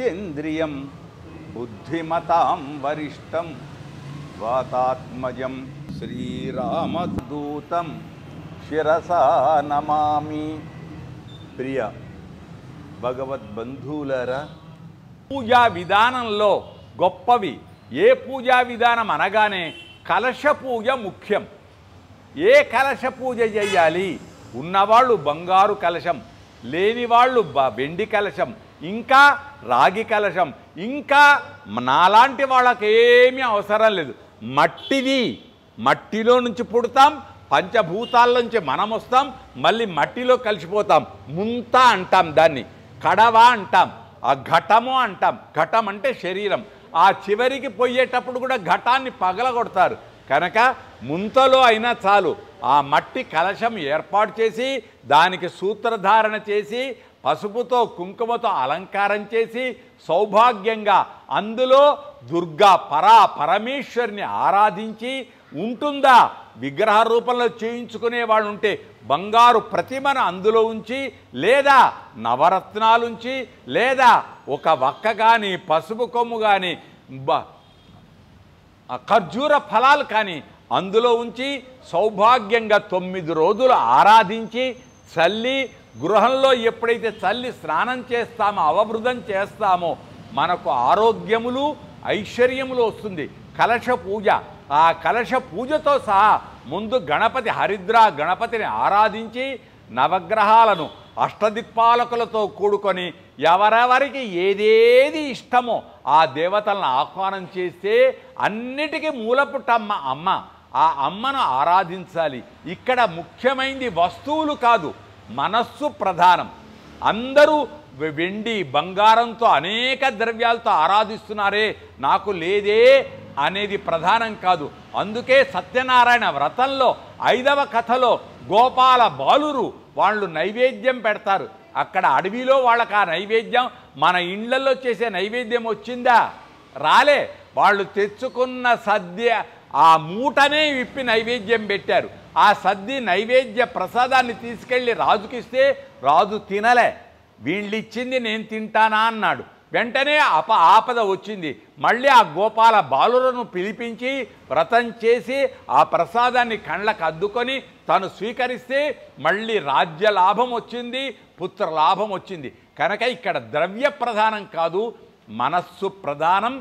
జితేంద్రియం బుద్ధిమతాం వరిష్టం వాతాత్మజం శ్రీరామదూతం శిరసా నమామి. ప్రియ భగవద్బంధువులారా, పూజా విధానంలో గొప్పవి ఏ పూజా విధానం అనగానే కలశ పూజ ముఖ్యం. ఏ కలశ పూజ చేయాలి? ఉన్నవాళ్ళు బంగారు కలశం, లేనివాళ్ళు వెండి కలశం, ఇంకా రాగి కలశం, ఇంకా నాలాంటి వాళ్ళకేమీ అవసరం లేదు. మట్టిది, మట్టిలో నుంచి పుడతాం, పంచభూతాల నుంచి మనం వస్తాం, మళ్ళీ మట్టిలో కలిసిపోతాం. ముంత అంటాం, దాన్ని కడవ అంటాం, ఆ ఘటము అంటాం. ఘటం అంటే శరీరం. ఆ చివరికి పోయేటప్పుడు కూడా ఘటాన్ని పగలగొడతారు. కనుక ముంతలో అయినా చాలు ఆ మట్టి కలశం ఏర్పాటు చేసి దానికి సూత్రధారణ చేసి పసుపుతో కుంకుమతో అలంకారం చేసి సౌభాగ్యంగా అందులో దుర్గా పరమేశ్వరిని ఆరాధించి ఉంటుందా. విగ్రహ రూపంలో చేయించుకునే వాళ్ళు ఉంటే బంగారు ప్రతిమను అందులో ఉంచి, లేదా నవరత్నాలుంచి, లేదా ఒక వక్క కానీ పసుపు కొమ్ము కానీ ఖర్జూర ఫలాలు కానీ అందులో ఉంచి సౌభాగ్యంగా 9 రోజులు ఆరాధించి చల్లి, గృహంలో ఎప్పుడైతే చల్లి స్నానం చేస్తామో, అవబృధం చేస్తామో మనకు ఆరోగ్యములు ఐశ్వర్యములు వస్తుంది. కలశ పూజ, ఆ కలశ పూజతో సహా ముందు గణపతి హరిద్ర గణపతిని ఆరాధించి నవగ్రహాలను అష్టదిక్పాలకులతో కూడుకొని ఎవరెవరికి ఏదేది ఇష్టమో ఆ దేవతలను ఆహ్వానం చేస్తే అన్నిటికీ మూలపుటమ్మ అమ్మ, ఆ అమ్మను ఆరాధించాలి. ఇక్కడ ముఖ్యమైనది వస్తువులు కాదు, మనస్సు ప్రధానం. అందరూ వెండి బంగారంతో అనేక ద్రవ్యాలతో ఆరాధిస్తున్నారే, నాకు లేదే అనేది ప్రధానం కాదు. అందుకే సత్యనారాయణ వ్రతంలో 5వ కథలో గోపాల బాలురు వాళ్ళు నైవేద్యం పెడతారు. అక్కడ అడవిలో వాళ్ళకి ఆ నైవేద్యం మన ఇళ్లలో చేసే నైవేద్యం వచ్చిందా? రాలే. వాళ్ళు తెచ్చుకున్న సద్య ఆ మూటనే విప్పి నైవేద్యం పెట్టారు. ఆ సద్ది నైవేద్య ప్రసాదాన్ని తీసుకెళ్ళి రాజుకిస్తే రాజు తినలే. వీళ్ళిచ్చింది నేను తింటానా అన్నాడు. వెంటనే ఆపద వచ్చింది. మళ్ళీ ఆ గోపాల బాలులను పిలిపించి వ్రతం చేసి ఆ ప్రసాదాన్ని కళ్ళకు అద్దుకొని తను స్వీకరిస్తే మళ్ళీ రాజ్య లాభం వచ్చింది, పుత్ర లాభం వచ్చింది. కనుక ఇక్కడ ద్రవ్య ప్రధానం కాదు, మనస్సు ప్రధానం,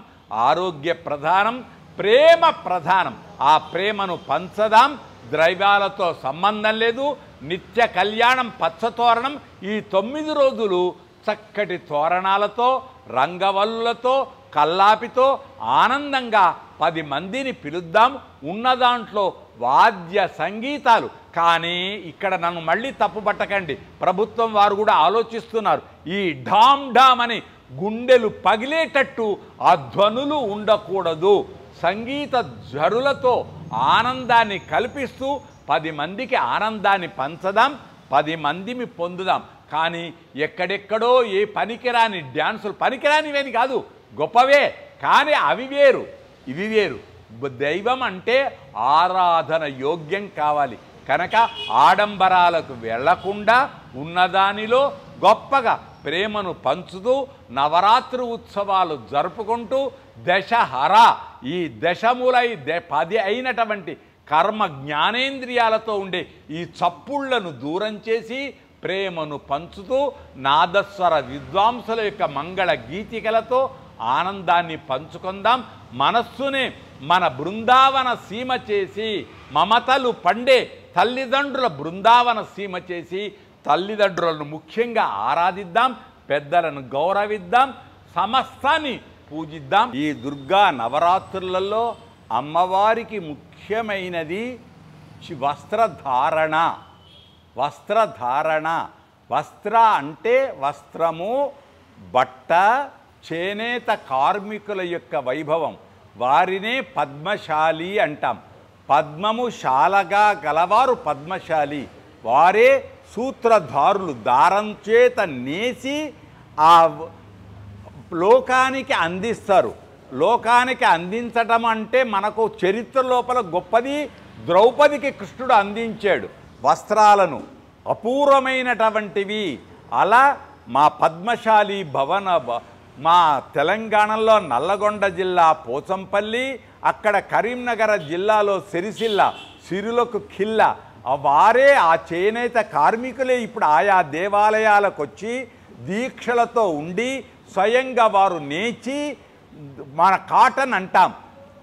ఆరోగ్య ప్రధానం, ప్రేమ ప్రధానం. ఆ ప్రేమను పంచదాం, ద్రవ్యాలతో సంబంధం లేదు. నిత్య కళ్యాణం, పచ్చతోరణం. ఈ 9 రోజులు చక్కటి తోరణాలతో, రంగవల్లులతో, కల్లాపితో ఆనందంగా 10 మందిని పిలుద్దాం. ఉన్న దాంట్లో వాద్య సంగీతాలు. కానీ ఇక్కడ నన్ను మళ్ళీ తప్పు పట్టకండి, ప్రభుత్వం వారు కూడా ఆలోచిస్తున్నారు. ఈ ఢామ్ ఢామ్ అని గుండెలు పగిలేటట్టు ఆ ధ్వనులు ఉండకూడదు. సంగీత జరులతో ఆనందాన్ని కల్పిస్తూ 10 మందికి ఆనందాన్ని పంచదాం, 10 మందిని పొందుదాం. కానీ ఎక్కడెక్కడో ఏ పనికిరాని డ్యాన్సులు, పనికిరానివేని కాదు, గొప్పవే, కానీ అవి వేరు ఇవి వేరు. దైవం అంటే ఆరాధన యోగ్యం కావాలి. కనుక ఆడంబరాలకు వెళ్లకుండా ఉన్నదానిలో గొప్పగా ప్రేమను పంచుతూ నవరాత్రి ఉత్సవాలు జరుపుకుంటూ దశహర, ఈ దశములై 10 అయినటువంటి కర్మ జ్ఞానేంద్రియాలతో ఉండే ఈ చప్పుళ్లను దూరం చేసి ప్రేమను పంచుతూ నాదస్వర విద్వాంసుల యొక్క మంగళ గీతికలతో ఆనందాన్ని పంచుకుందాం. మనస్సునే మన బృందావన సీమ చేసి, మమతలు పండే తల్లిదండ్రుల బృందావన సీమ చేసి తల్లిదండ్రులను ముఖ్యంగా ఆరాధిద్దాం, పెద్దలను గౌరవిద్దాం, సమస్తాన్ని పూజిద్దాం. ఈ దుర్గా నవరాత్రులలో అమ్మవారికి ముఖ్యమైనది వస్త్రధారణ. వస్త్రధారణ, వస్త్ర అంటే వస్త్రము, బట్ట, చేనేత కార్మికుల యొక్క వైభవం. వారినే పద్మశాలి అంటాం. పద్మము శాలగా గలవారు పద్మశాలి. వారే సూత్రధారులు. దారం చేత నేసి ఆ లోకానికి అందిస్తారు. లోకానికి అందించటం అంటే మనకు చరిత్ర లోపల గొప్పది. ద్రౌపదికి కృష్ణుడు అందించాడు వస్త్రాలను, అపూర్వమైనటువంటివి. అలా మా పద్మశాలి భవన మా తెలంగాణలో నల్లగొండ జిల్లా పోచంపల్లి, అక్కడ కరీంనగర్ జిల్లాలో సిరిసిల్ల, సిరులకు ఖిల్ల, వారే ఆ చేనేత కార్మికులే ఇప్పుడు ఆయా దేవాలయాలకు వచ్చి దీక్షలతో ఉండి స్వయంగా వారు నేచి మన కాటన్ అంటాం,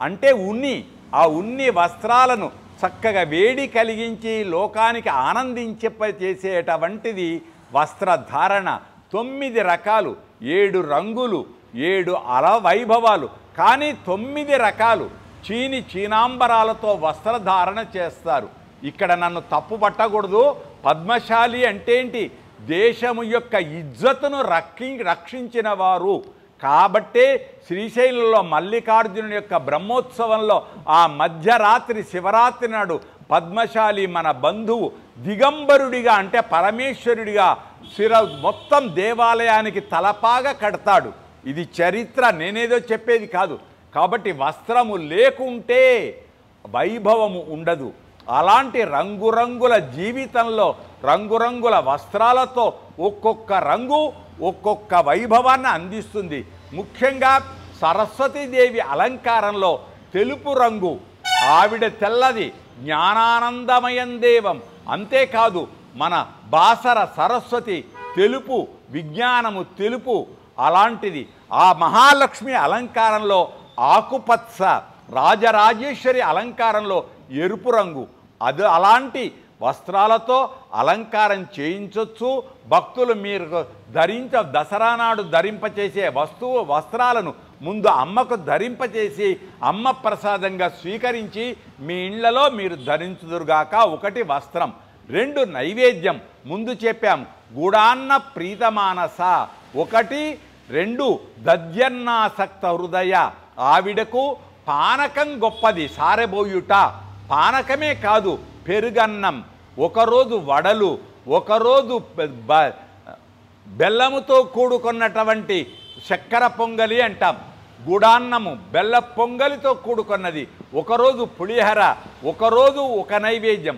అంటే ఉన్ని, ఆ ఉన్ని వస్త్రాలను చక్కగా వేడి కలిగించి లోకానికి ఆనందించేసేటువంటిది వస్త్రధారణ. 9 రకాలు, 7 రంగులు, 7 అలవైభవాలు, కానీ 9 రకాలు చీనాంబరాలతో వస్త్రధారణ చేస్తారు. ఇక్కడ నన్ను తప్పు పట్టకూడదు. పద్మశాలి అంటే ఏంటి? దేశము యొక్క ఇజ్జతును రక్షించిన వారు. కాబట్టే శ్రీశైలంలో మల్లికార్జునుని యొక్క బ్రహ్మోత్సవంలో ఆ మధ్యరాత్రి శివరాత్రి నాడు పద్మశాలి మన బంధువు దిగంబరుడిగా అంటే పరమేశ్వరుడిగా మొత్తం దేవాలయానికి తలపాగా కడతాడు. ఇది చరిత్ర, నేనేదో చెప్పేది కాదు. కాబట్టి వస్త్రము లేకుంటే వైభవము ఉండదు. అలాంటి రంగురంగుల జీవితంలో రంగురంగుల వస్త్రాలతో ఒక్కొక్క రంగు ఒక్కొక్క వైభవాన్ని అందిస్తుంది. ముఖ్యంగా సరస్వతీదేవి అలంకారంలో తెలుపు రంగు, ఆవిడ తెల్లది, జ్ఞానానందమయం దేవం. అంతేకాదు మన బాసర సరస్వతి తెలుపు, విజ్ఞానము తెలుపు. అలాంటిది ఆ మహాలక్ష్మి అలంకారంలో ఆకుపచ్చ, రాజరాజేశ్వరి అలంకారంలో ఎరుపు రంగు. అలాంటి వస్త్రాలతో అలంకారం చేయించవచ్చు. భక్తులు మీరు దసరా నాడు ధరింపచేసే వస్త్రాలను ముందు అమ్మకు ధరింపచేసి అమ్మ ప్రసాదంగా స్వీకరించి మీ ఇళ్లలో మీరు ధరించుదురుగాక. 1 వస్త్రం, 2 నైవేద్యం. ముందు చెప్పాం గుడాన్న ప్రీతమానస, 1, 2 దద్యన్నాసక్త హృదయ. ఆవిడకు పానకం గొప్పది, సారెబోయుట. పానకమే కాదు, పెరుగన్నం, ఒకరోజు వడలు, ఒకరోజు బెల్లముతో కూడుకున్నటువంటి చక్కెర పొంగలి అంటాం. గుడాన్నము బెల్ల పొంగలితో కూడుకున్నది. ఒకరోజు పులిహర, ఒకరోజు ఒక నైవేద్యం.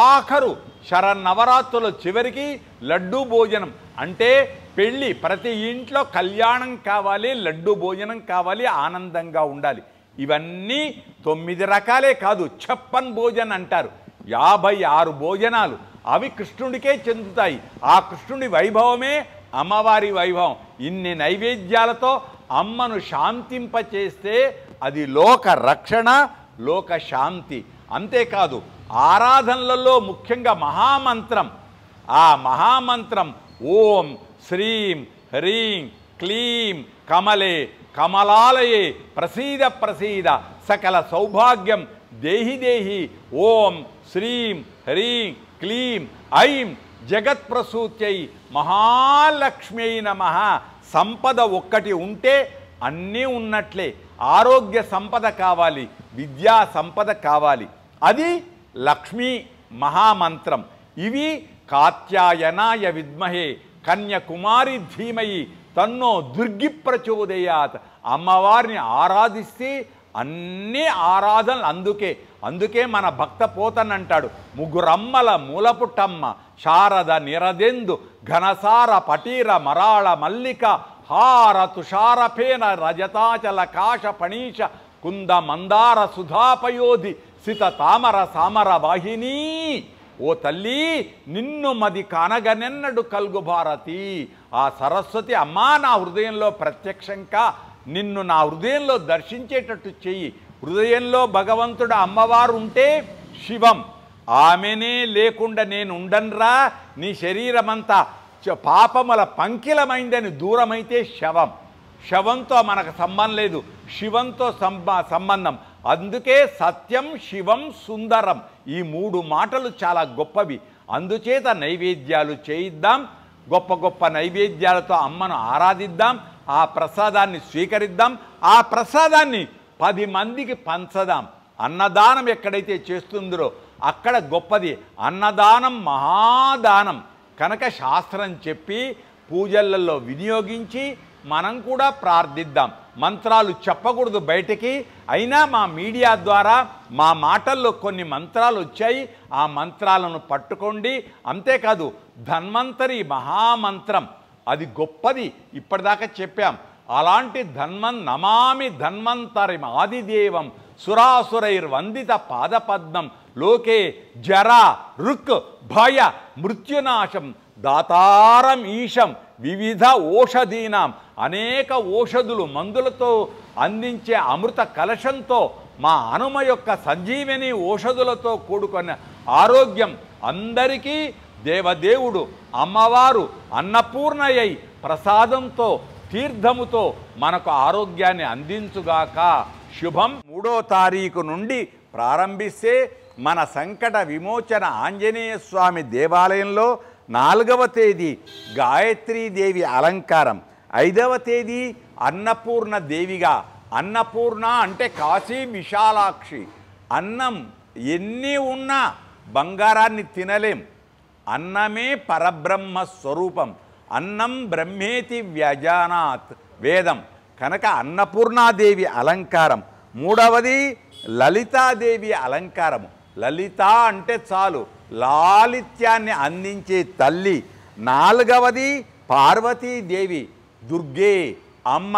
ఆఖరు శరన్నవరాత్రుల చివరికి లడ్డూ భోజనం. అంటే పెళ్ళి, ప్రతి ఇంట్లో కళ్యాణం కావాలి, లడ్డూ భోజనం కావాలి, ఆనందంగా ఉండాలి. ఇవన్నీ 9 రకాలే కాదు, 56 భోజనం అంటారు. 56 భోజనాలు అవి కృష్ణుడికే చెందుతాయి. ఆ కృష్ణుడి వైభవమే అమ్మవారి వైభవం. ఇన్ని నైవేద్యాలతో అమ్మను శాంతింపచేస్తే అది లోక రక్షణ, లోక శాంతి. అంతేకాదు ఆరాధనలలో ముఖ్యంగా మహామంత్రం. ఆ మహామంత్రం ఓం శ్రీం హ్రీం క్లీం కమలే కమలాలయే ప్రసీద ప్రసీద సకల సౌభాగ్యం దేహి దేహి. ఓం శ్రీం హ్రీం క్లీం ఐం జగత్ప్రసూత్యై మహాలక్ష్మ్యై నమః. సంపద ఒక్కటి ఉంటే అన్నీ ఉన్నట్లే. ఆరోగ్య సంపద కావాలి, విద్యా సంపద కావాలి, అది లక్ష్మీ మహామంత్రం. ఇవి కాత్యాయనాయ విద్మహే కన్యకుమారి ధీమయి తన్నో దుర్గి ప్రచోదయాత్. అమ్మవారిని ఆరాధిస్తే అన్ని ఆరాధనలు. అందుకే మన భక్త పోతనంటాడు, ముగ్గురమ్మల మూలపుట్టమ్మ శారద నిరదెందు ఘనసార పటీర మరాళ మల్లిక హార తుషారఫేన రజతాచల కాశ పణీష కుంద మందార సుధాపయోధి సిత తామర సామర వాహిని. ఓ తల్లి నిన్ను మది కానగనెన్నడు కల్గు భారతి. ఆ సరస్వతి అమ్మా నా హృదయంలో ప్రత్యక్షంగా నిన్ను నా హృదయంలో దర్శించేటట్టు చెయ్యి. హృదయంలో భగవంతుడు అమ్మవారు ఉంటే శివం. ఆమెనే లేకుండా నేను ఉండనురా, నీ శరీరమంతా పాపముల పంకిలమైందని దూరమైతే శవం. శవంతో మనకు సంబంధం లేదు, శివంతో సంబంధం. అందుకే సత్యం శివం సుందరం ఈ 3 మాటలు చాలా గొప్పవి. అందుచేత నైవేద్యాలు చేయిద్దాం, గొప్ప గొప్ప నైవేద్యాలతో అమ్మను ఆరాధిద్దాం, ఆ ప్రసాదాన్ని స్వీకరిద్దాం, ఆ ప్రసాదాన్ని 10 మందికి పంచదాం. అన్నదానం ఎక్కడైతే చేస్తుందో అక్కడ గొప్పది. అన్నదానం మహాదానం కనుక శాస్త్రం చెప్పి పూజలలో వినియోగించి మనం కూడా ప్రార్థిద్దాం. మంత్రాలు చెప్పకూడదు బయటికి, అయినా మా మీడియా ద్వారా మా మాటల్లో కొన్ని మంత్రాలు వచ్చాయి, ఆ మంత్రాలను పట్టుకోండి. అంతేకాదు ధన్వంతరి మహామంత్రం అది గొప్పది. ఇప్పటిదాకా చెప్పాం. అలాంటి నమామి ధన్వంతరి ఆదిదేవం సురాసురైర్వందిత పాదపద్మం లోకే జరా రుక్ భయ మృత్యునాశం దాతారం ఈశం వివిధ ఓషధీనాం అనేక ఓషధులు మందులతో అందించే అమృత కలశంతో మా హనుమ యొక్క సంజీవని ఓషధులతో కూడుకున్న ఆరోగ్యం అందరికీ దేవదేవుడు అమ్మవారు అన్నపూర్ణయ్యై ప్రసాదంతో తీర్థముతో మనకు ఆరోగ్యాన్ని అందించుగాక. శుభం. 3వ తారీఖు నుండి ప్రారంభిస్తే మన సంకట విమోచన ఆంజనేయ స్వామి దేవాలయంలో 4వ తేదీ గాయత్రీదేవి అలంకారం, 5వ తేదీ అన్నపూర్ణ దేవిగా. అన్నపూర్ణ అంటే కాశీ విశాలాక్షి. అన్నం ఎన్ని ఉన్నా బంగారాన్ని తినలేం. అన్నమే పరబ్రహ్మ స్వరూపం. అన్నం బ్రహ్మేతి వ్యజానాత్ వేదం. కనుక అన్నపూర్ణాదేవి అలంకారం. 3వది లలితాదేవి అలంకారము. లలిత అంటే చాలు, లాలిత్యాన్ని అందించే తల్లి. 4వది పార్వతీదేవి, దుర్గే అమ్మ,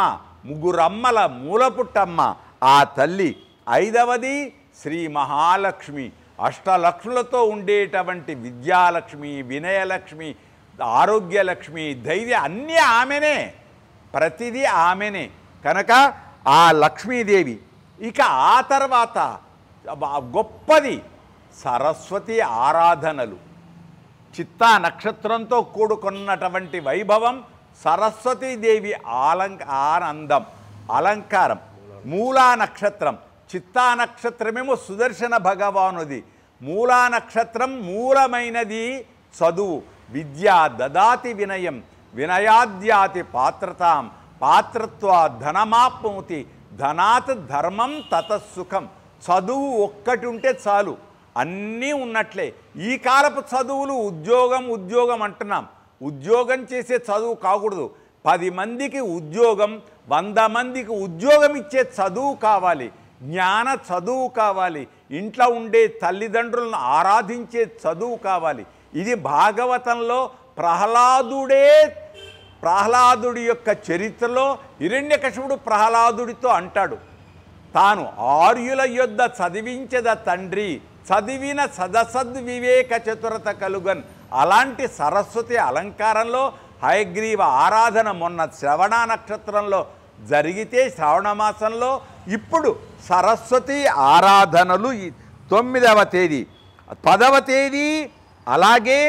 ముగ్గురమ్మల మూలపుట్టమ్మ ఆ తల్లి. 5వది శ్రీ మహాలక్ష్మి, అష్టలక్ష్ములతో ఉండేటువంటి విద్యాలక్ష్మి, వినయలక్ష్మి, ఆరోగ్యలక్ష్మి, ధైర్య అన్నీ ఆమెనే, ప్రతిదీ ఆమెనే. కనుక ఆ లక్ష్మీదేవి. ఇక ఆ తర్వాత గొప్పది సరస్వతి ఆరాధనలు. చిత్తా నక్షత్రంతో కూడుకున్నటువంటి వైభవం సరస్వతీదేవి ఆనందం అలంకారం. మూలా నక్షత్రం, చిత్తా నక్షత్రమేమో సుదర్శన భగవానుది. మూలా నక్షత్రం మూలమైనది చదువు. విద్య దదాతి వినయం, వినయాద్యాతి పాత్రతాం, పాత్రత్వా ధనమాప్నోతి, ధనాత్ ధర్మం తతసుఖం. చదువు ఒక్కటి ఉంటే చాలు, అన్నీ ఉన్నట్లే. ఈ కాలపు చదువులు ఉద్యోగం అంటున్నాం. ఉద్యోగం చేసే చదువు కాకూడదు. 10 మందికి ఉద్యోగం, 100 మందికి ఉద్యోగం ఇచ్చే చదువు కావాలి. జ్ఞాన చదువు కావాలి. ఇంట్లో ఉండే తల్లిదండ్రులను ఆరాధించే చదువు కావాలి. ఇది భాగవతంలో ప్రహ్లాదుడి యొక్క చరిత్రలో హిరణ్యకశిపుడు ప్రహ్లాదుడితో అంటాడు, తాను ఆర్యుల యొద్ద చదివించద తండ్రి, చదివిన సదసద్వివేక చతురత కలుగన్. అలాంటి సరస్వతి అలంకారంలో హయగ్రీవ ఆరాధన మొన్న శ్రవణ నక్షత్రంలో జరిగితే, శ్రావణ మాసంలో ఇప్పుడు సరస్వతి ఆరాధనలు 9వ తేదీ, 10వ తేదీ అలాగే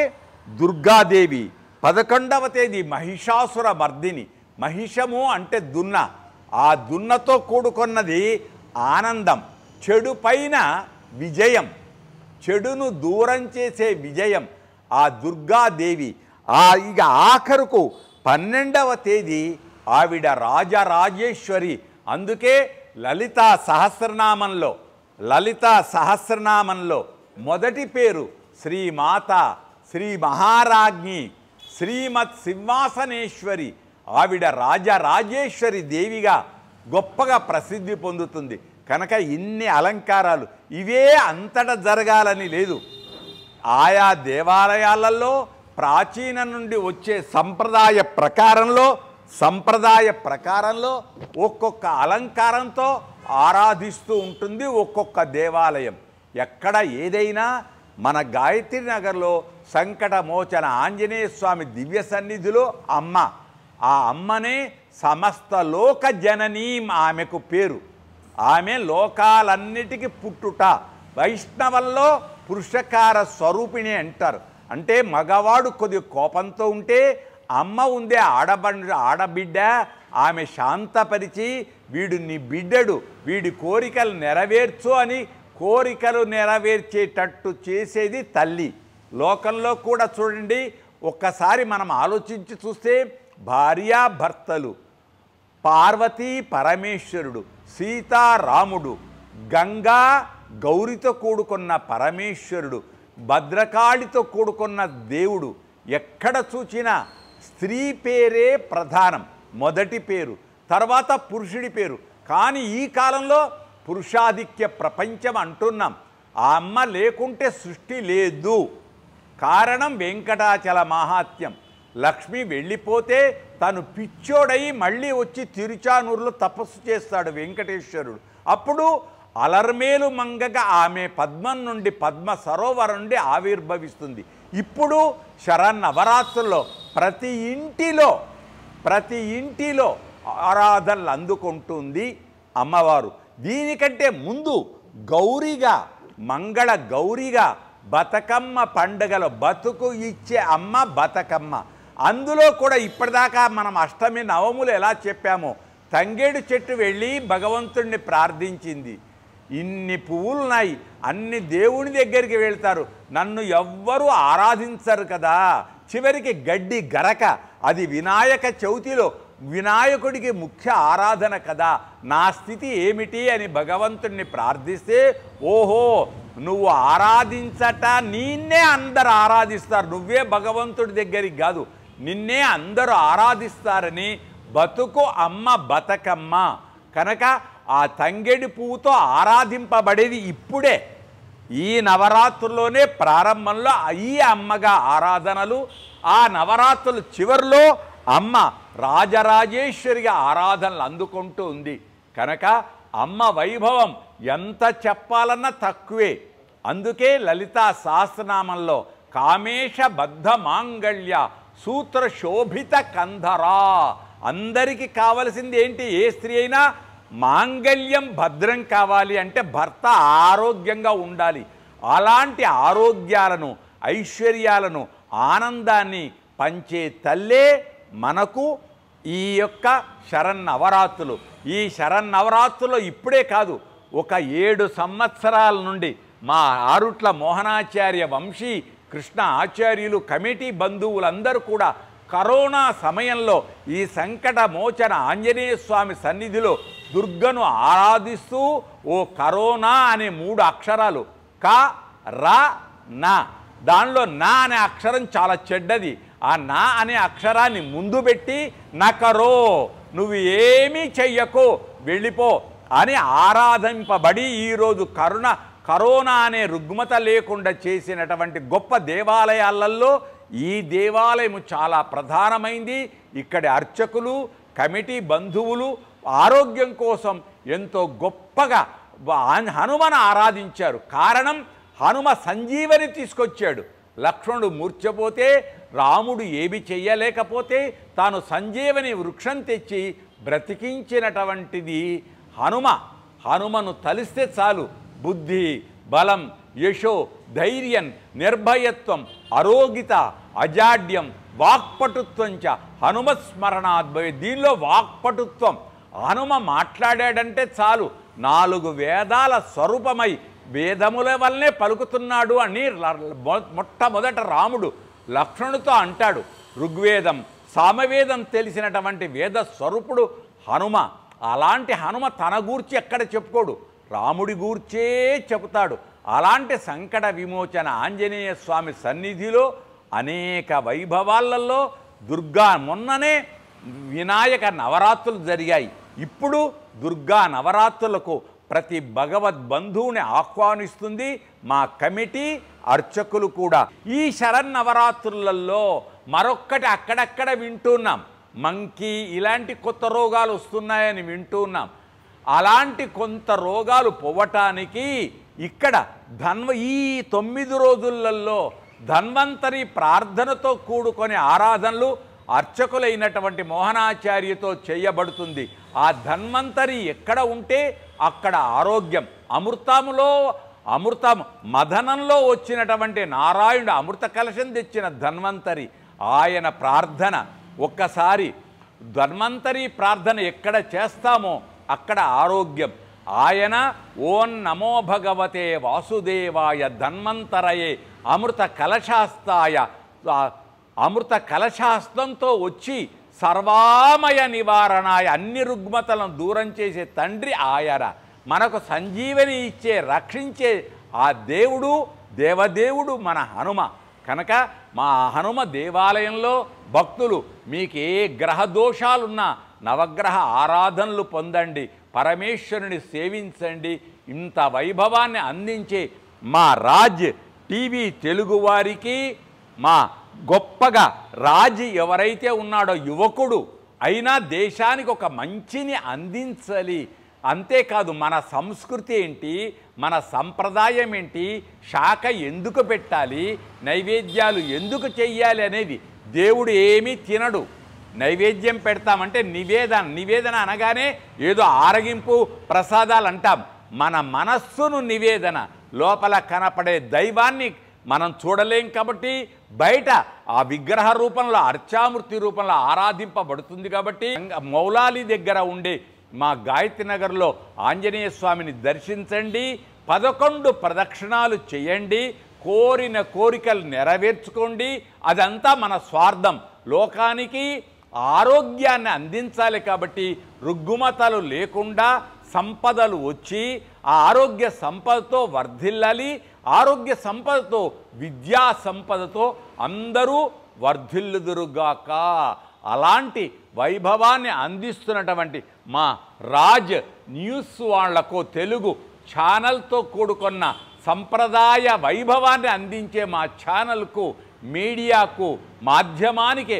దుర్గాదేవి, 11వ తేదీ మహిషాసుర మర్దిని. మహిషము అంటే దున్న. ఆ దున్నతో కూడుకున్నది ఆనందం, చెడు పైన విజయం, చెడును దూరం చేసే విజయం ఆ దుర్గాదేవి. ఇక ఆఖరుకు 12వ తేదీ ఆవిడ రాజరాజేశ్వరి. అందుకే లలితా సహస్రనామంలో మొదటి పేరు శ్రీమాత, శ్రీ మహారాజ్ఞి, శ్రీమత్ సింహాసనేశ్వరి. ఆవిడ రాజరాజేశ్వరి దేవిగా గొప్పగా ప్రసిద్ధి పొందుతుంది. కనుక ఇన్ని అలంకారాలు ఇవే అంతటా జరగాలని లేదు. ఆయా దేవాలయాలలో ప్రాచీన నుండి వచ్చే సంప్రదాయ ప్రకారంలో ఒక్కొక్క అలంకారంతో ఆరాధిస్తూ ఉంటుంది ఒక్కొక్క దేవాలయం. ఎక్కడ ఏదైనా మన గాయత్రి నగర్లో సంకటమోచన ఆంజనేయ స్వామి దివ్య సన్నిధిలో అమ్మ, ఆ అమ్మనే సమస్త లోక జననీం ఆమెకు పేరు. ఆమె లోకాలన్నిటికీ పుట్టుట. వైష్ణవంలో పురుషకార స్వరూపిణి అంటారు. అంటే మగవాడు కొద్ది కోపంతో ఉంటే అమ్మ ఉందే ఆడబిడ్డ, ఆమె శాంతపరిచి వీడు నీ బిడ్డడు, వీడి కోరికలు నెరవేర్చు అని కోరికలు నెరవేర్చేటట్టు చేసేది తల్లి. లోకంలో కూడా చూడండి, ఒక్కసారి మనం ఆలోచించి చూస్తే భార్యాభర్తలు, పార్వతీ పరమేశ్వరుడు, సీతారాముడు, గంగా గౌరితో కూడుకున్న పరమేశ్వరుడు, భద్రకాళితో కూడుకున్న దేవుడు. ఎక్కడ చూచినా స్త్రీ పేరే ప్రధానం, మొదటి పేరు, తర్వాత పురుషుడి పేరు. కానీ ఈ కాలంలో పురుషాధిక్య ప్రపంచం అంటున్నాం. ఆ అమ్మ లేకుంటే సృష్టి లేదు. కారణం వెంకటాచల మహాత్మ్యం. లక్ష్మి వెళ్ళిపోతే తను పిచ్చోడై మళ్ళీ వచ్చి తిరుచానూరులో తపస్సు చేస్తాడు వెంకటేశ్వరుడు. అప్పుడు అలర్మేలు మంగగా ఆమె పద్మం నుండి పద్మ సరోవరం నుండి ఆవిర్భవిస్తుంది. ఇప్పుడు శరన్నవరాత్రుల్లో ప్రతి ఇంటిలో ఆరాధనలు అందుకుంటుంది అమ్మవారు. దీనికంటే ముందు గౌరీగా, మంగళ గౌరీగా బతుకమ్మ పండుగలో బతుకు ఇచ్చే అమ్మ బతుకమ్మ. అందులో కూడా ఇప్పటిదాకా మనం అష్టమి నవములు ఎలా చెప్పామో, తంగేడు చెట్టు వెళ్ళి భగవంతుడిని ప్రార్థించింది. ఇన్ని పువ్వులున్నాయి, అన్ని దేవుని దగ్గరికి వెళ్తారు, నన్ను ఎవ్వరూ ఆరాధించరు కదా. చివరికి గడ్డి గరక, అది వినాయక చవితిలో వినాయకుడికి ముఖ్య ఆరాధన కదా, నా స్థితి ఏమిటి అని భగవంతుడిని ప్రార్థిస్తే, ఓహో నువ్వు ఆరాధించట నిన్నే అందరు ఆరాధిస్తారు, నువ్వే భగవంతుడి దగ్గరికి కాదు, నిన్నే అందరూ ఆరాధిస్తారని బతుకు అమ్మ బతుకమ్మ. కనుక ఆ తంగెడి పువ్వుతో ఆరాధింపబడేది ఇప్పుడే, ఈ నవరాత్రుల్లోనే ప్రారంభంలో ఈ అమ్మగా ఆరాధనలు. ఆ నవరాత్రులు చివరిలో అమ్మ రాజరాజేశ్వరిగా ఆరాధనలు అందుకుంటూ ఉంది. కనుక అమ్మ వైభవం ఎంత చెప్పాలన్నా తక్కువే. అందుకే లలితా సహస్రనామంలో కామేశ బద్ధ మాంగళ్య సూత్ర శోభిత కంధరా, అందరికీ కావలసింది ఏంటి? ఏ స్త్రీ అయినా మాంగళ్యం భద్రం కావాలి అంటే భర్త ఆరోగ్యంగా ఉండాలి. అలాంటి ఆరోగ్యాలను, ఐశ్వర్యాలను, ఆనందాన్ని పంచే తల్లే మనకు ఈ యొక్క శరన్నవరాత్రులు. ఈ శరన్నవరాత్రులు ఇప్పుడే కాదు, ఒక 7 సంవత్సరాల నుండి మా ఆరుట్ల మోహనాచార్య వంశీ కృష్ణ ఆచార్యులు కమిటీ బంధువులందరూ కూడా కరోనా సమయంలో ఈ సంకట మోచన ఆంజనేయ స్వామి సన్నిధిలో దుర్గను ఆరాధిస్తూ, ఓ కరోనా అనే 3 అక్షరాలు క ర నా, దానిలో నా అనే అక్షరం చాలా చెడ్డది, ఆ నా అనే అక్షరాన్ని ముందు పెట్టి నకరో, నువ్వు ఏమీ చెయ్యకు వెళ్ళిపో అని ఆరాధింపబడి ఈరోజు కరోనా అనే రుగ్మత లేకుండా చేసినటువంటి గొప్ప దేవాలయాలలో ఈ దేవాలయం చాలా ప్రధానమైంది. ఇక్కడి అర్చకులు, కమిటీ బంధువులు ఆరోగ్యం కోసం ఎంతో గొప్పగా హనుమను ఆరాధించారు. కారణం, హనుమ సంజీవని తీసుకొచ్చాడు. లక్ష్మణుడు మూర్ఛపోతే, రాముడు ఏమి చెయ్యలేకపోతే తాను సంజీవని వృక్షం తెచ్చి బ్రతికించినటువంటిది హనుమను తలిస్తే చాలు బుద్ధి, బలం, యశో, ధైర్యం, నిర్భయత్వం, ఆరోగ్యత, అజాడ్యం, వాక్పటుత్వంచ హనుమస్మరణాద్భవే. దీనిలో వాక్పటుత్వం, హనుమ మాట్లాడాడంటే చాలు 4 వేదాల స్వరూపమై వేదముల వల్లనే పలుకుతున్నాడు అని మొట్టమొదట రాముడు లక్ష్మణుడితో అంటాడు. ఋగ్వేదం, సామవేదం తెలిసినటువంటి వేద స్వరూపుడు హనుమ. అలాంటి హనుమ తన గూర్చి ఎక్కడ చెప్పుకోడు, రాముడి గూర్చే చెబుతాడు. అలాంటి సంకట విమోచన ఆంజనేయ స్వామి సన్నిధిలో అనేక వైభవాలలో దుర్గా, మొన్ననే వినాయక నవరాత్రులు జరిగాయి. ఇప్పుడు దుర్గా నవరాత్రులకు ప్రతి భగవద్బంధువుని ఆహ్వానిస్తుంది మా కమిటీ అర్చకులు కూడా. ఈ శరన్నవరాత్రులలో మరొక్కటి అక్కడక్కడ వింటున్నాం, మంకీ ఇలాంటి కొత్త రోగాలు వస్తున్నాయని వింటున్నాం. అలాంటి కొంత రోగాలు పోవటానికి ఇక్కడ ఈ 9 రోజులలో ధన్వంతరి ప్రార్థనతో కూడుకొని ఆరాధనలు అర్చకులైనటువంటి మోహనాచార్యతో చేయబడుతుంది. ఆ ధన్వంతరి ఎక్కడ ఉంటే అక్కడ ఆరోగ్యం. అమృతం మదనంలో వచ్చినటువంటి నారాయణుడు అమృత కలశం తెచ్చిన ధన్వంతరి, ఆయన ప్రార్థన ఒక్కసారి ధన్వంతరి ప్రార్థన ఎక్కడ చేస్తామో అక్కడ ఆరోగ్యం. ఆయన ఓం నమో భగవతే వాసుదేవాయ ధన్వంతరయే అమృత కలశాస్తాయ, అమృత కలశాస్తంతో వచ్చి సర్వామయ నివారణాయ, అన్ని రుగ్మతలను దూరం చేసే తండ్రి ఆయన. మనకు సంజీవని ఇచ్చే, రక్షించే ఆ దేవుడు, దేవదేవుడు మన హనుమ. కనుక మా హనుమ దేవాలయంలో భక్తులు మీకు ఏ గ్రహ దోషాలున్నా నవగ్రహ ఆరాధనలు పొందండి, పరమేశ్వరుని సేవించండి. ఇంత వైభవాన్ని అందించే మా రాజ్ టీవీ తెలుగు వారికి, మా గొప్పగా రాజు ఎవరైతే ఉన్నాడో యువకుడు అయినా దేశానికి ఒక మంచిని అందించాలి. అంతేకాదు మన సంస్కృతి ఏంటి, మన సంప్రదాయం ఏంటి, శాఖ ఎందుకు పెట్టాలి, నైవేద్యాలు ఎందుకు చెయ్యాలి అనేది. దేవుడు ఏమీ తినడు. నైవేద్యం పెడతామంటే నివేదన అనగానే ఏదో ఆరగింపు ప్రసాదాలు అంటాం. మన మనస్సును నివేదన, లోపల కనపడే దైవాన్ని మనం చూడలేం కాబట్టి బయట ఆ విగ్రహ రూపంలో అర్చామూర్తి రూపంలో ఆరాధింపబడుతుంది. కాబట్టి మౌలాలి దగ్గర ఉండే మా గాయత్రి నగర్లో ఆంజనేయ స్వామిని దర్శించండి, 11 ప్రదక్షిణాలు చేయండి, కోరిన కోరికలు నెరవేర్చుకోండి. అదంతా మన స్వార్థం. లోకానికి ఆరోగ్యాన్ని అందించాలి కాబట్టి రుగ్గుమతలు లేకుండా సంపదలు వచ్చి ఆ ఆరోగ్య సంపదతో వర్ధిల్లాలి. ఆరోగ్య సంపదతో విద్యా సంపదతో అందరూ వర్ధిల్లుదురుగాక. అలాంటి వైభవాన్ని అందిస్తున్నటువంటి మా రాజ్ న్యూస్ వాళ్లకు, తెలుగు ఛానల్తో కూడుకున్న సంప్రదాయ వైభవాన్ని అందించే మా ఛానల్కు, మీడియాకు, మాధ్యమానికి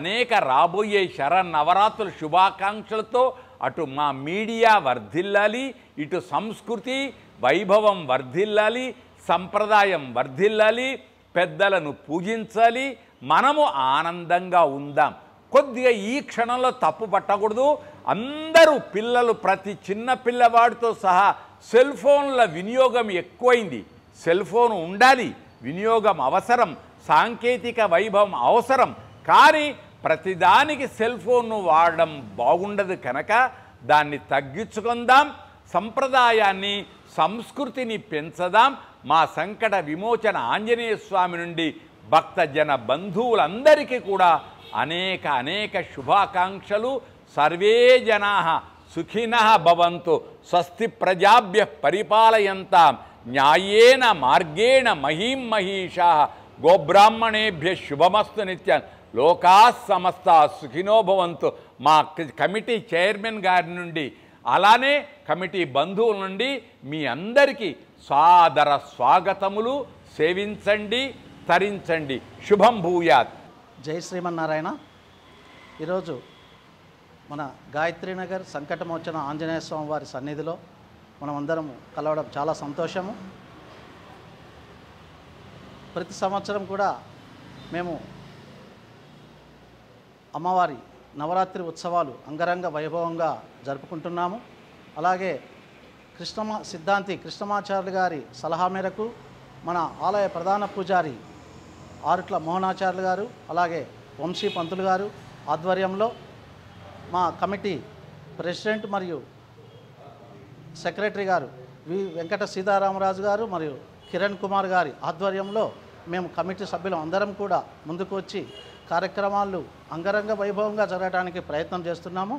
అనేక రాబోయే శరన్నవరాత్రుల శుభాకాంక్షలతో అటు మా మీడియా వర్ధిల్లాలి, ఇటు సంస్కృతి వైభవం వర్ధిల్లాలి, సంప్రదాయం వర్ధిల్లాలి, పెద్దలను పూజించాలి, మనము ఆనందంగా ఉందాం. కొద్దిగా ఈ క్షణంలో తప్పు పట్టకూడదు. అందరూ పిల్లలు, ప్రతి చిన్న పిల్లవాడితో సహా సెల్ ఫోన్ల వినియోగం ఎక్కువైంది. సెల్ ఫోన్ ఉండాలి, వినియోగం అవసరం, సాంకేతిక వైభవం అవసరం. కానీ ప్రతిదానికి సెల్ ఫోన్ను వాడడం బాగుండదు కనుక దాన్ని తగ్గించుకుందాం, సంప్రదాయాన్ని సంస్కృతిని పెంచదాం. మా సంకట విమోచన ఆంజనేయ స్వామి నుండి భక్తజన బంధువులందరికీ కూడా అనేక శుభాకాంక్షలు. సర్వే జనాః సుఖినః భవంతు, స్వస్తి ప్రజాభ్యః పరిపాలయంతాం న్యాయేన మార్గేణ మహీం మహీషాః, గోబ్రాహ్మణేభ్యః శుభమస్తు నిత్యం, లోకాః సమస్తాః సుఖినో భవంతు. మా కమిటీ చైర్మన్ గారి నుండి అలానే కమిటీ బంధువుల నుండి మీ అందరికీ సాదర స్వాగతములు. సేవించండి, తరించండి. శుభం భూయాత్. జై శ్రీమన్నారాయణ. ఈరోజు మన గాయత్రీనగర్ సంకటమోచన ఆంజనేయ స్వామి వారి సన్నిధిలో మనమందరం కలవడం చాలా సంతోషము. ప్రతి సంవత్సరం కూడా మేము అమ్మవారి నవరాత్రి ఉత్సవాలు అంగరంగ వైభవంగా జరుపుకుంటున్నాము. అలాగే సిద్ధాంతి కృష్ణమాచార్యులు గారి సలహా మేరకు మన ఆలయ ప్రధాన పూజారి ఆరుట్ల మోహనాచార్యులు గారు, అలాగే వంశీ పంతులు గారు ఆధ్వర్యంలో మా కమిటీ ప్రెసిడెంట్ మరియు సెక్రటరీ గారు వి వెంకట సీతారామరాజు గారు మరియు కిరణ్ కుమార్ గారి ఆధ్వర్యంలో మేము కమిటీ సభ్యులు అందరం కూడా ముందుకు వచ్చి కార్యక్రమాలు అంగరంగ వైభవంగా జరగడానికి ప్రయత్నం చేస్తున్నాము.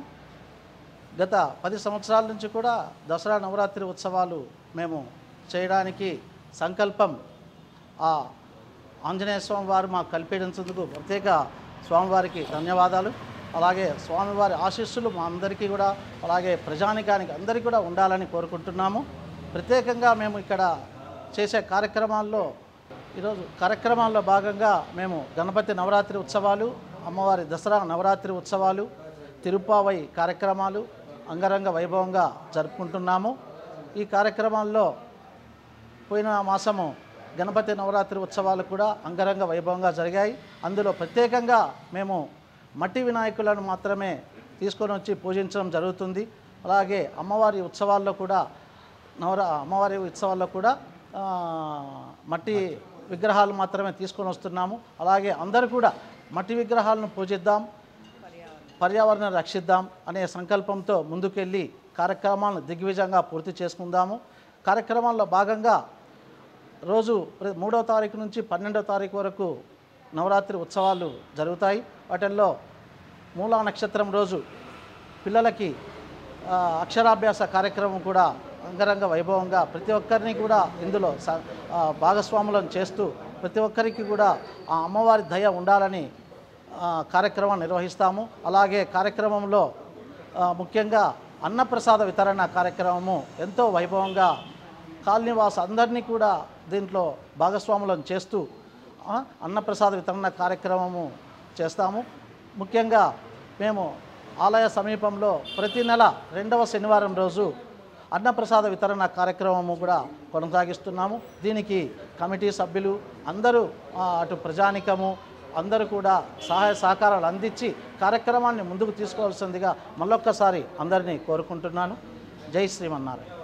గత 10 సంవత్సరాల నుంచి కూడా దసరా నవరాత్రి ఉత్సవాలు మేము చేయడానికి సంకల్పం ఆ ఆంజనేయ స్వామి వారు మాకు కల్పించేందుకు ప్రత్యేక స్వామివారికి ధన్యవాదాలు. అలాగే స్వామివారి ఆశీస్సులు మా అందరికీ కూడా, అలాగే ప్రజానికానికి అందరికీ కూడా ఉండాలని కోరుకుంటున్నాము. ప్రత్యేకంగా మేము ఇక్కడ చేసే కార్యక్రమాల్లో భాగంగా మేము గణపతి నవరాత్రి ఉత్సవాలు, అమ్మవారి దసరా నవరాత్రి ఉత్సవాలు, తిరుప్పావై కార్యక్రమాలు అంగరంగ వైభవంగా జరుపుకుంటున్నాము. ఈ కార్యక్రమాల్లో పోయిన మాసము గణపతి నవరాత్రి ఉత్సవాలు కూడా అంగరంగ వైభవంగా జరిగాయి. అందులో ప్రత్యేకంగా మేము మట్టి వినాయకులను మాత్రమే తీసుకొని వచ్చి పూజించడం జరుగుతుంది. అలాగే అమ్మవారి ఉత్సవాల్లో కూడా మట్టి విగ్రహాలు మాత్రమే తీసుకొని వస్తున్నాము. అలాగే అందరూ కూడా మట్టి విగ్రహాలను పూజిద్దాం, పర్యావరణాన్ని రక్షిద్దాం అనే సంకల్పంతో ముందుకెళ్ళి కార్యక్రమాలను దిగ్విజయంగా పూర్తి చేసుకుందాము. కార్యక్రమాల్లో భాగంగా రోజు 3వ తారీఖు నుంచి 12వ తారీఖు వరకు నవరాత్రి ఉత్సవాలు జరుగుతాయి. వాటిల్లో మూలా నక్షత్రం రోజు పిల్లలకి అక్షరాభ్యాస కార్యక్రమం కూడా అంగరంగ వైభవంగా ప్రతి ఒక్కరిని కూడా ఇందులో భాగస్వాములను చేస్తూ ప్రతి ఒక్కరికి కూడా ఆ అమ్మవారి దయ ఉండాలని కార్యక్రమం నిర్వహిస్తాము. అలాగే కార్యక్రమంలో ముఖ్యంగా అన్నప్రసాద వితరణ కార్యక్రమము ఎంతో వైభవంగా కాలనీవాస అందరినీ కూడా దీంట్లో భాగస్వాములను చేస్తూ అన్నప్రసాద వితరణ కార్యక్రమము చేస్తాము. ముఖ్యంగా మేము ఆలయ సమీపంలో ప్రతి నెల 2వ శనివారం రోజు అన్నప్రసాద వితరణ కార్యక్రమము కూడా కొనసాగిస్తున్నాము. దీనికి కమిటీ సభ్యులు అందరూ అటు ప్రజానికము అందరూ కూడా సహాయ సహకారాలు అందించి కార్యక్రమాన్ని ముందుకు తీసుకోవాల్సిందిగా మళ్ళొక్కసారి అందరినీ కోరుకుంటున్నాను. జై శ్రీమన్నారాయణ.